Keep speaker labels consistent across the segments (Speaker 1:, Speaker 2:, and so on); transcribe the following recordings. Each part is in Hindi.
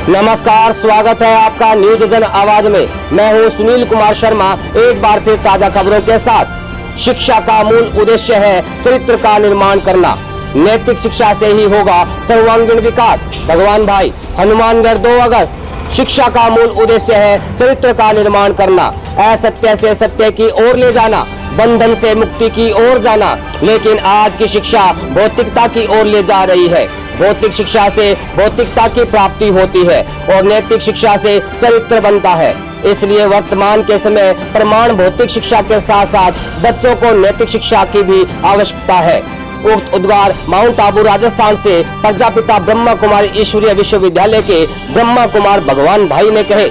Speaker 1: नमस्कार, स्वागत है आपका न्यूज जन आवाज में। मैं हूं सुनील कुमार शर्मा, एक बार फिर ताजा खबरों के साथ। शिक्षा का मूल उद्देश्य है चरित्र का निर्माण करना। नैतिक शिक्षा से ही होगा सर्वांगीण विकास। भगवान भाई, हनुमानगढ़ 2 अगस्त। शिक्षा का मूल उद्देश्य है चरित्र का निर्माण करना, असत्य से सत्य की ओर ले जाना, बंधन से मुक्ति की ओर जाना। लेकिन आज की शिक्षा भौतिकता की ओर ले जा रही है। भौतिक शिक्षा से भौतिकता की प्राप्ति होती है और नैतिक शिक्षा से चरित्र बनता है। इसलिए वर्तमान के समय प्रमाण भौतिक शिक्षा के साथ साथ बच्चों को नैतिक शिक्षा की भी आवश्यकता है। उक्त उद्गार माउंट आबू राजस्थान से प्रजापिता ब्रह्मा कुमारी ईश्वरीय विश्वविद्यालय के ब्रह्मा कुमार भगवान भाई ने कहे।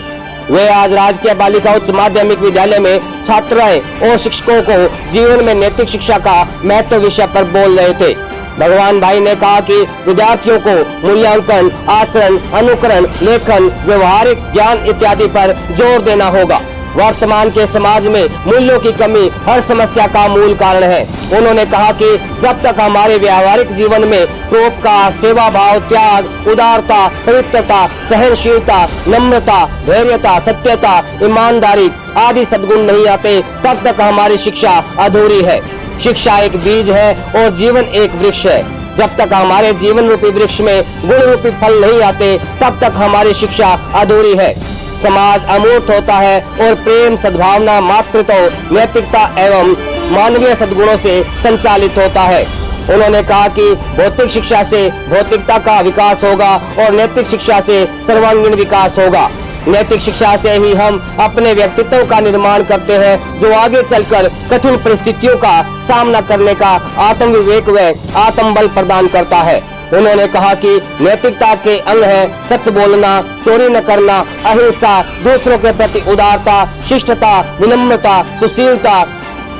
Speaker 1: वे आज राजकीय बालिका उच्च माध्यमिक विद्यालय में छात्राओं और शिक्षकों को जीवन में नैतिक शिक्षा का महत्व विषय पर बोल रहे थे। भगवान भाई ने कहा कि विद्यार्थियों को मूल्यांकन, आचरण, अनुकरण, लेखन, व्यवहारिक ज्ञान इत्यादि पर जोर देना होगा। वर्तमान के समाज में मूल्यों की कमी हर समस्या का मूल कारण है। उन्होंने कहा कि जब तक हमारे व्यावहारिक जीवन में परोपकार, सेवा भाव, त्याग, उदारता, पवित्रता, सहनशीलता, नम्रता, धैर्यता, सत्यता, ईमानदारी आदि सद्गुण नहीं आते, तब तक हमारी शिक्षा अधूरी है। शिक्षा एक बीज है और जीवन एक वृक्ष है। जब तक हमारे जीवन रूपी वृक्ष में गुण रूपी फल नहीं आते, तब तक हमारी शिक्षा अधूरी है। समाज अमूर्त होता है और प्रेम, सद्भावना, मातृत्व, नैतिकता एवं मानवीय सद्गुणों से संचालित होता है। उन्होंने कहा कि भौतिक शिक्षा से भौतिकता का विकास होगा और नैतिक शिक्षा से सर्वांगीण विकास होगा। नैतिक शिक्षा से ही हम अपने व्यक्तित्व का निर्माण करते हैं, जो आगे चलकर कठिन परिस्थितियों का सामना करने का आत्मविवेक व आत्मबल प्रदान करता है। उन्होंने कहा कि नैतिकता के अंग है सच बोलना, चोरी न करना, अहिंसा, दूसरों के प्रति उदारता, शिष्टता, विनम्रता, सुशीलता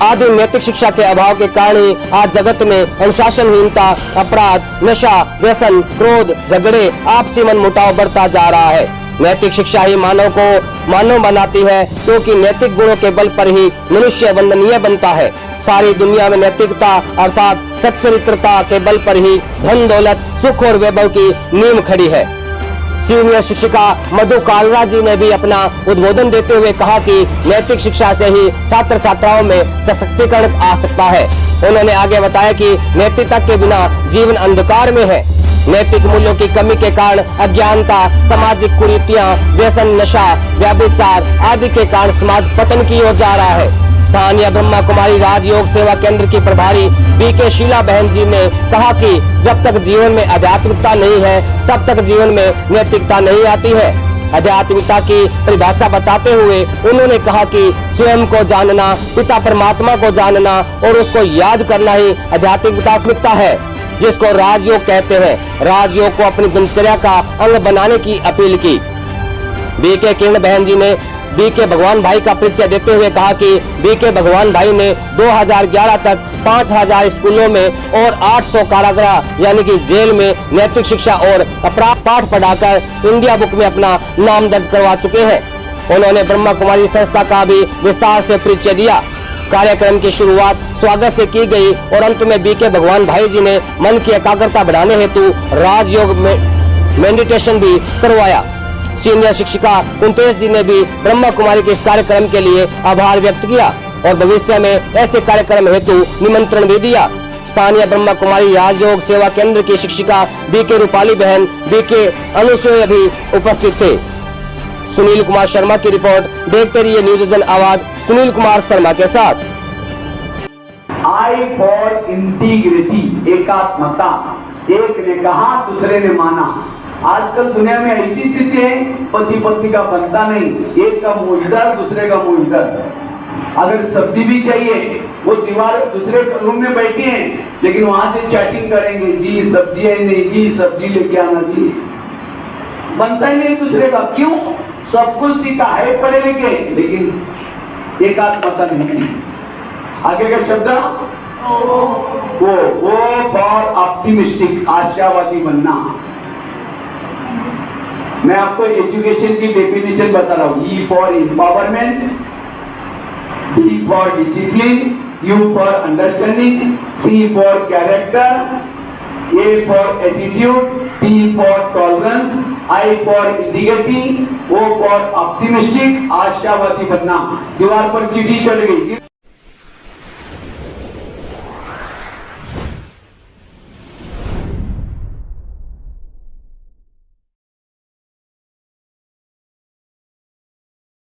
Speaker 1: आदि। नैतिक शिक्षा के अभाव के कारण ही आज जगत में अनुशासनहीनता, अपराध, नशा, व्यसन, क्रोध, झगड़े, आपसी मनमुटाव बढ़ता जा रहा है। नैतिक शिक्षा ही मानव को मानव बनाती है, क्योंकि नैतिक गुणों के बल पर ही मनुष्य वंदनीय बनता है। सारी दुनिया में नैतिकता अर्थात सच्चरित्रता के बल पर ही धन, दौलत, सुख और वैभव की नींव खड़ी है। सीनियर शिक्षिका मधु कालरा जी ने भी अपना उद्बोधन देते हुए कहा कि नैतिक शिक्षा से ही छात्र छात्राओं में सशक्तिकरण आ सकता है। उन्होंने आगे बताया कि नैतिकता के बिना जीवन अंधकार में है। नैतिक मूल्यों की कमी के कारण अज्ञानता, सामाजिक कुरीतियां, व्यसन, नशा, व्यभिचार आदि के कारण समाज पतन की ओर जा रहा है। स्थानीय ब्रह्मा कुमारी राजयोग सेवा केंद्र की प्रभारी बीके शीला बहन जी ने कहा कि जब तक जीवन में आध्यात्मिकता नहीं है, तब तक जीवन में नैतिकता नहीं आती है। आध्यात्मिकता की परिभाषा बताते हुए उन्होंने कहा कि स्वयं को जानना, पिता परमात्मा को जानना और उसको याद करना ही आध्यात्मिकता है, जिसको राजयोग कहते हैं। राजयोग को अपनी दिनचर्या का अंग बनाने की अपील की। बीके किरण बहन जी ने बीके भगवान भाई का परिचय देते हुए कहा कि बीके भगवान भाई ने 2011 तक 5000 स्कूलों में और 800 कारागृह यानी कि जेल में नैतिक शिक्षा और अपराध पाठ पढ़ाकर इंडिया बुक में अपना नाम दर्ज करवा चुके हैं। उन्होंने ब्रह्मा कुमारी संस्था का भी विस्तार से परिचय दिया। कार्यक्रम की शुरुआत स्वागत से की गई और अंत में बीके भगवान भाई जी ने मन की एकाग्रता बढ़ाने हेतु राजयोग में मेडिटेशन भी करवाया। सीनियर शिक्षिका कुंतेश जी ने भी ब्रह्मा कुमारी के इस कार्यक्रम के लिए आभार व्यक्त किया और भविष्य में ऐसे कार्यक्रम हेतु निमंत्रण भी दिया। स्थानीय ब्रह्मा कुमारी राजयोग सेवा केंद्र की शिक्षिका बीके रूपाली बहन, बीके अनुसूया भी उपस्थित थे। सुनील कुमार शर्मा की रिपोर्ट। देखते रहिए न्यूज जन आवाज सुनील कुमार शर्मा के साथ।
Speaker 2: आई फॉर इंटीग्रिटी, एकात्मता। एक ने कहा, दूसरे ने माना। आजकल दुनिया में ऐसी स्थिति है, पति पत्नी का बनता नहीं, एक का मुंहदर दूसरे का मुंहदर। अगर सब्जी भी चाहिए, वो दीवार दूसरे रूम में बैठी हैं, लेकिन वहां से चैटिंग करेंगे, जी सब्जी है नहीं, जी सब्जी लेके आना जी। बनता ही नहीं दूसरे का। क्यों? सब कुछ सीखा है, पढ़े लिखे, लेकिन एकात्मता नहीं सीखी। आगे का शब्द वो फॉर ऑप्टिमिस्टिक, आशावादी बनना। मैं आपको एजुकेशन की डेफिनेशन बता रहा हूं। E for empowerment, D for discipline, U for understanding, C for character, A for attitude, T for tolerance, I for integrity, O for optimistic, आशावादी बनना। दीवार पर चिट्ठी चढ़ गई।